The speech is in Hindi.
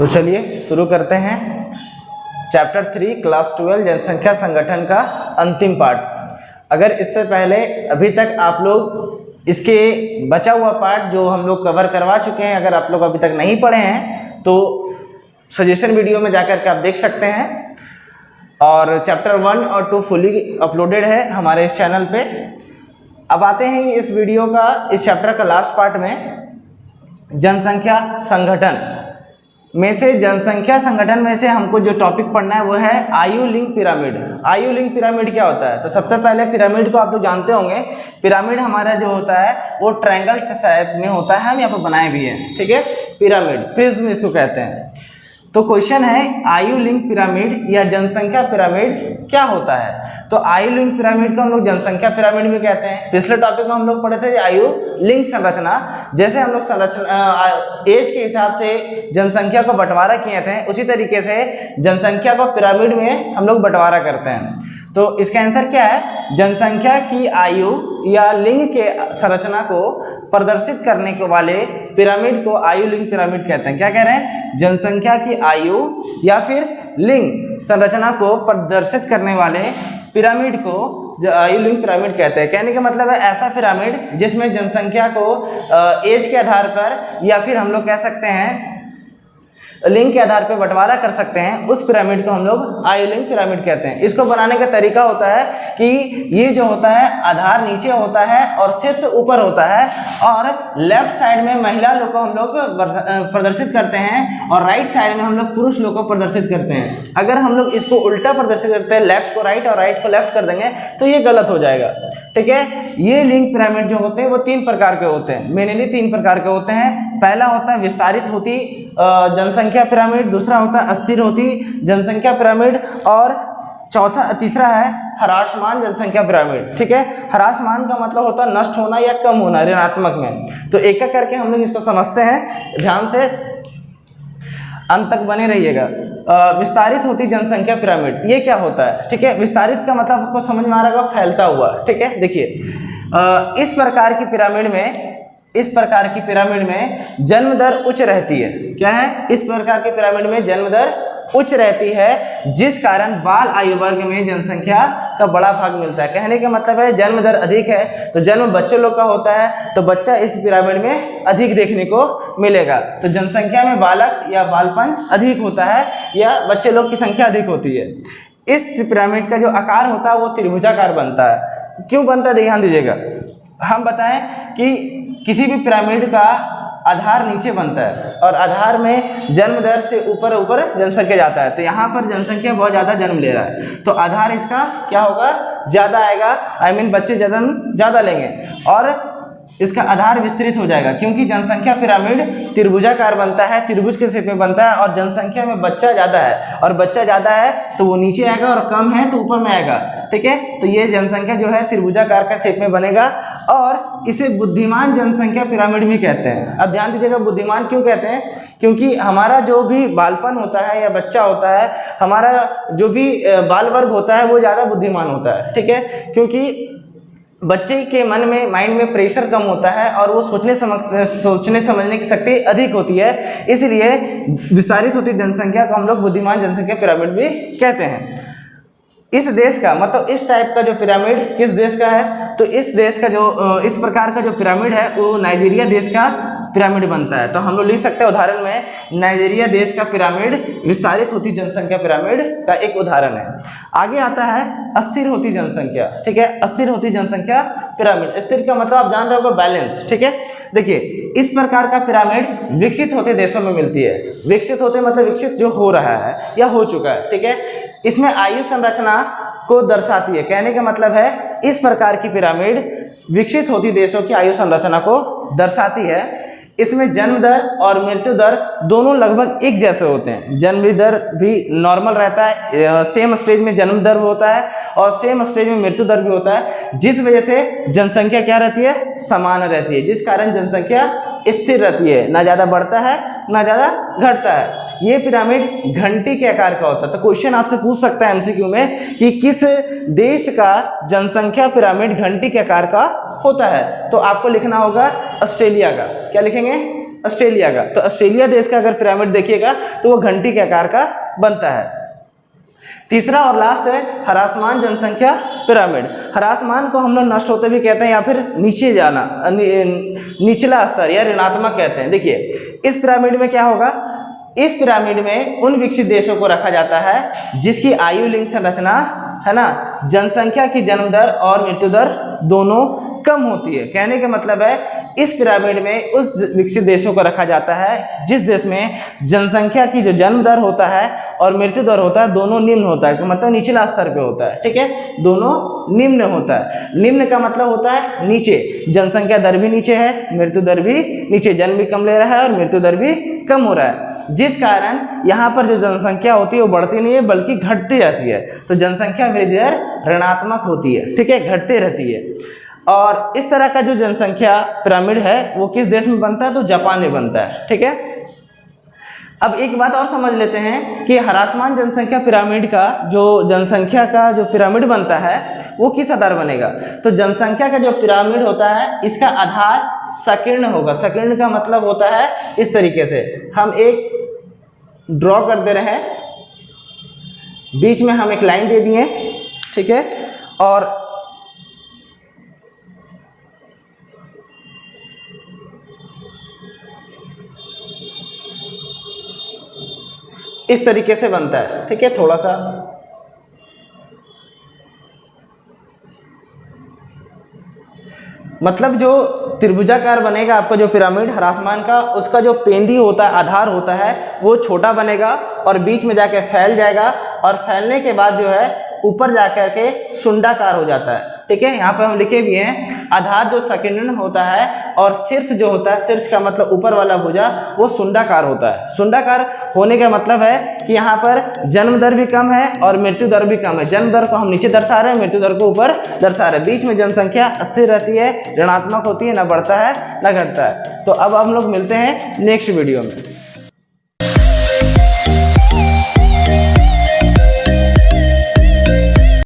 तो चलिए शुरू करते हैं चैप्टर 3 क्लास 12 जनसंख्या संगठन का अंतिम पार्ट। अगर इससे पहले अभी तक आप लोग इसके बचा हुआ पार्ट जो हम लोग कवर करवा चुके हैं, अगर आप लोग अभी तक नहीं पढ़े हैं तो सजेशन वीडियो में जाकर के आप देख सकते हैं। और चैप्टर 1 और 2 फुली अपलोडेड है हमारे इस चैनल पे। अब आते हैं इस वीडियो का, इस चैप्टर का लास्ट पार्ट में जनसंख्या संगठन में से, जनसंख्या संगठन में से हमको जो टॉपिक पढ़ना है वो है आयु लिंक पिरामिड। आयु लिंक पिरामिड क्या होता है? तो सबसे पहले पिरामिड को आप लोग जानते होंगे। पिरामिड हमारा जो होता है वो ट्रायंगल शेप में होता है, हम यहाँ पर बनाए भी हैं, ठीक है। पिरामिड, प्रिज्म इसको कहते हैं। तो क्वेश्चन है आयु लिंक पिरामिड या जनसंख्या पिरामिड क्या होता है? तो आयु लिंक पिरामिड को हम लोग जनसंख्या पिरामिड भी कहते हैं। पिछले टॉपिक में हम लोग पढ़े थे आयु लिंक संरचना। जैसे हम लोग संरचना एज के हिसाब से जनसंख्या को बंटवारा किए थे, उसी तरीके से जनसंख्या को पिरामिड में हम लोग बंटवारा करते हैं। तो इसका आंसर क्या है? जनसंख्या की आयु या लिंग के संरचना को प्रदर्शित करने के वाले पिरामिड को आयु लिंग पिरामिड कहते हैं। क्या कह रहे हैं? जनसंख्या की आयु या फिर लिंग संरचना को प्रदर्शित करने वाले पिरामिड को आयु लिंग पिरामिड कहते हैं। कहने का मतलब है ऐसा पिरामिड जिसमें जनसंख्या को एज के आधार पर या फिर हम लोग कह सकते हैं लिंग के आधार पर बंटवारा कर सकते हैं, उस पिरामिड को हम लोग आयु लिंग पिरामिड कहते हैं। इसको बनाने का तरीका होता है कि ये जो होता है आधार नीचे होता है और शीर्ष ऊपर होता है, और लेफ्ट साइड में महिला लोग को हम लोग प्रदर्शित करते हैं और राइट साइड में हम लोग पुरुष लोग को प्रदर्शित करते हैं। अगर हम लोग इसको उल्टा प्रदर्शित करते हैं, लेफ्ट को राइट और राइट को लेफ्ट कर देंगे तो ये गलत हो जाएगा, ठीक है। ये लिंग पिरामिड जो होते हैं वो 3 प्रकार के होते हैं, मेनली 3 प्रकार के होते हैं। पहला होता है विस्तारित होती जनसंख्या पिरामिड, दूसरा होता है अस्थिर होती जनसंख्या पिरामिड, और तीसरा है ह्रासमान जनसंख्या पिरामिड, ठीक है। ह्रासमान का मतलब होता है नष्ट होना या कम होना ऋणात्मक में। तो एक एक करके हम लोग इसको समझते हैं, ध्यान से अंत तक बने रहिएगा। विस्तारित होती जनसंख्या पिरामिड ये क्या होता है? ठीक है, विस्तारित का मतलब आपको समझ में आ रहा होगा, फैलता हुआ, ठीक है। देखिए इस प्रकार की पिरामिड में जन्म दर उच्च रहती है। क्या है? इस प्रकार की पिरामिड में जन्म दर उच्च रहती है, जिस कारण बाल आयु वर्ग में जनसंख्या का बड़ा भाग मिलता है। कहने का मतलब है जन्म दर अधिक है तो जन्म बच्चों लोग का होता है तो बच्चा इस पिरामिड में अधिक देखने को मिलेगा। तो जनसंख्या में बालक या बालपन अधिक होता है या बच्चे लोग की संख्या अधिक होती है। इस पिरामिड का जो आकार होता है वो त्रिभुजाकार बनता है। क्यों बनता है? ध्यान दीजिएगा। हम बताएं कि किसी भी पिरामिड का आधार नीचे बनता है और आधार में जन्म दर से ऊपर ऊपर जनसंख्या जाता है। तो यहाँ पर जनसंख्या बहुत ज़्यादा जन्म ले रहा है तो आधार इसका क्या होगा? ज़्यादा आएगा, बच्चे जन्म ज़्यादा लेंगे और इसका आधार विस्तृत हो जाएगा, क्योंकि जनसंख्या पिरामिड त्रिभुजाकार बनता है, त्रिभुज के शेप में बनता है, और जनसंख्या में बच्चा ज़्यादा है और बच्चा ज़्यादा है तो वो नीचे आएगा और कम है तो ऊपर में आएगा, ठीक है। तो ये जनसंख्या जो है त्रिभुजाकार का शेप में बनेगा और इसे बुद्धिमान जनसंख्या पिरामिड भी कहते हैं। अब ध्यान दीजिएगा, बुद्धिमान क्यों कहते हैं? क्योंकि हमारा जो भी बालपन होता है या बच्चा होता है, हमारा जो भी बाल वर्ग होता है वो ज़्यादा बुद्धिमान होता है, ठीक है। क्योंकि बच्चे के मन में, माइंड में प्रेशर कम होता है और वो सोचने समझने की शक्ति अधिक होती है, इसलिए विस्तारित होती जनसंख्या को हम लोग बुद्धिमान जनसंख्या पिरामिड भी कहते हैं। इस देश का मतलब इस टाइप का जो पिरामिड किस देश का है? तो इस देश का जो इस प्रकार का जो पिरामिड है वो नाइजीरिया देश का पिरामिड बनता है। तो हम लोग लिख सकते हैं उदाहरण में नाइजीरिया देश का पिरामिड विस्तारित होती जनसंख्या पिरामिड का एक उदाहरण है। आगे आता है अस्थिर होती जनसंख्या, ठीक है। अस्थिर होती जनसंख्या पिरामिड, स्थिर का मतलब आप जान रहे होगा बैलेंस, ठीक है। देखिए इस प्रकार का पिरामिड विकसित होते देशों में मिलती है। विकसित होते मतलब विकसित जो हो रहा है या हो चुका है, ठीक है। इसमें आयु संरचना को दर्शाती है। कहने का मतलब है इस प्रकार की पिरामिड विकसित होती देशों की आयु संरचना को दर्शाती है। इसमें जन्म दर और मृत्यु दर दोनों लगभग एक जैसे होते हैं। जन्म दर भी नॉर्मल रहता है, सेम स्टेज में जन्म दर भी होता है और सेम स्टेज में मृत्यु दर भी होता है, जिस वजह से जनसंख्या क्या रहती है? समान रहती है, जिस कारण जनसंख्या स्थिर रहती है, ना ज़्यादा बढ़ता है ना ज़्यादा घटता है। ये पिरामिड घंटी के आकार का होता है। तो क्वेश्चन आपसे पूछ सकता है एमसीक्यू में कि किस देश का जनसंख्या पिरामिड घंटी के आकार का होता है? तो आपको लिखना होगा ऑस्ट्रेलिया का। क्या लिखेंगे? ऑस्ट्रेलिया का। तो ऑस्ट्रेलिया देश का अगर पिरामिड देखिएगा तो वो घंटी के आकार का बनता है। तीसरा और लास्ट है ह्रासमान जनसंख्या पिरामिड। ह्रासमान को हम लोग नष्ट होते भी कहते हैं या फिर नीचे जाना, निचला स्तर या ऋणात्मक कहते हैं। देखिए इस पिरामिड में क्या होगा, इस पिरामिड में उन विकसित देशों को रखा जाता है जिसकी आयु लिंग संरचना है ना, जनसंख्या की जन्म दर और मृत्यु दर दोनों कम होती है। कहने का मतलब है इस पिरामिड में उस विकसित देशों को रखा जाता है जिस देश में जनसंख्या की जो जन्म दर होता है और मृत्यु दर होता है दोनों निम्न होता है, मतलब निचला स्तर पे होता है। ठीक है, दोनों निम्न होता है। निम्न का मतलब होता है नीचे, जनसंख्या दर भी नीचे है, मृत्यु दर भी नीचे, जन्म भी कम ले रहा है और मृत्यु दर भी कम हो रहा है, जिस कारण यहाँ पर जो जनसंख्या होती है वो बढ़ती नहीं है बल्कि घटती रहती है। तो जनसंख्या वृद्धि दर ऋणात्मक होती है। ठीक है, घटती रहती है। और इस तरह का जो जनसंख्या पिरामिड है वो किस देश में बनता है, तो जापान में बनता है। ठीक है, अब एक बात और समझ लेते हैं कि ह्रासमान जनसंख्या पिरामिड का जो जनसंख्या का जो पिरामिड बनता है वो किस आधार बनेगा। तो जनसंख्या का जो पिरामिड होता है इसका आधार संकीर्ण होगा। संकीर्ण का मतलब होता है इस तरीके से, हम एक ड्रॉ कर दे रहे हैं, बीच में हम एक लाइन दे दिए, ठीक है, और इस तरीके से बनता है। ठीक है, थोड़ा सा मतलब जो त्रिभुजाकार बनेगा आपका जो पिरामिड ह्रासमान का, उसका जो पेंदी होता है, आधार होता है, वो छोटा बनेगा और बीच में जाके फैल जाएगा और फैलने के बाद जो है ऊपर जाकर के सुंडाकार हो जाता है। ठीक है, यहाँ पे हम लिखे भी हैं आधार जो संकीर्ण होता है और शीर्ष जो होता है, शीर्ष का मतलब ऊपर वाला भुजा, वो सुंडाकार होता है। सुंडाकार होने का मतलब है कि यहाँ पर जन्म दर भी कम है और मृत्यु दर भी कम है। जन्म दर को हम नीचे दर्शा रहे हैं, मृत्यु दर को ऊपर दर्शा रहे हैं। बीच में जनसंख्या स्थिर रहती है, ऋणात्मक होती है, ना बढ़ता है ना घटता है। तो अब हम लोग मिलते हैं नेक्स्ट वीडियो में।